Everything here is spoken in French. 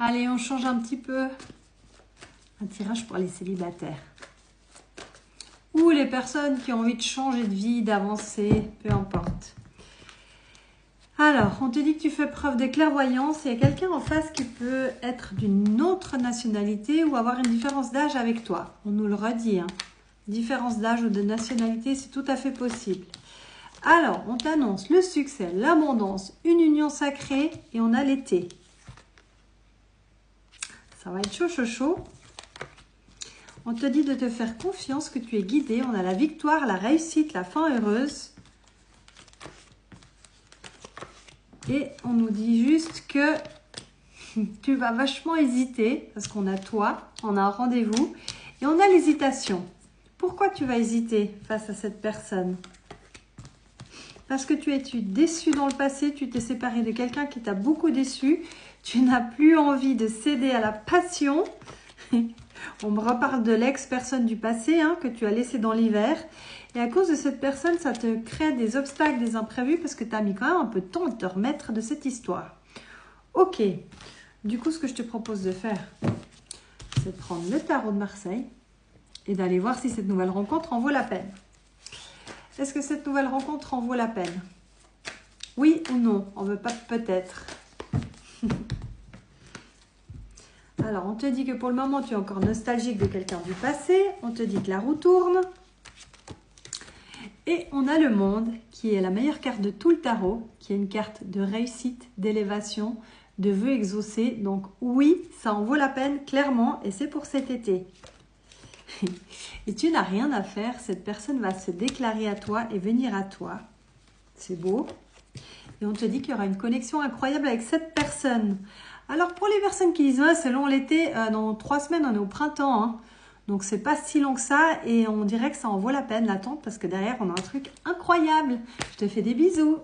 Allez, on change un petit peu. Un tirage pour les célibataires. Ou les personnes qui ont envie de changer de vie, d'avancer, peu importe. Alors, on te dit que tu fais preuve de clairvoyance. Il y a quelqu'un en face qui peut être d'une autre nationalité ou avoir une différence d'âge avec toi. On nous le redit. Hein. Différence d'âge ou de nationalité, c'est tout à fait possible. Alors, on t'annonce le succès, l'abondance, une union sacrée et on a l'été. Ça va être chaud, chaud, chaud. On te dit de te faire confiance, que tu es guidé. On a la victoire, la réussite, la fin heureuse. Et on nous dit juste que tu vas vachement hésiter parce qu'on a toi, on a un rendez-vous et on a l'hésitation. Pourquoi tu vas hésiter face à cette personne? Parce que tu es déçu dans le passé, tu t'es séparé de quelqu'un qui t'a beaucoup déçu. Tu n'as plus envie de céder à la passion. On me reparle de l'ex-personne du passé que tu as laissé dans l'hiver. Et à cause de cette personne, ça te crée des obstacles, des imprévus parce que tu as mis quand même un peu de temps à te remettre de cette histoire. Ok. Du coup, ce que je te propose de faire, c'est de prendre le tarot de Marseille et d'aller voir si cette nouvelle rencontre en vaut la peine. Est-ce que cette nouvelle rencontre en vaut la peine? Oui ou non? On veut pas peut-être. Alors, on te dit que pour le moment, tu es encore nostalgique de quelqu'un du passé. On te dit que la roue tourne. Et on a le monde, qui est la meilleure carte de tout le tarot, qui est une carte de réussite, d'élévation, de vœux exaucés. Donc oui, ça en vaut la peine, clairement, et c'est pour cet été. Et tu n'as rien à faire, cette personne va se déclarer à toi et venir à toi. C'est beau. Et on te dit qu'il y aura une connexion incroyable avec cette personne. Alors pour les personnes qui disent, c'est long l'été, dans 3 semaines on est au printemps. Hein. Donc c'est pas si long que ça et on dirait que ça en vaut la peine l'attente parce que derrière on a un truc incroyable. Je te fais des bisous.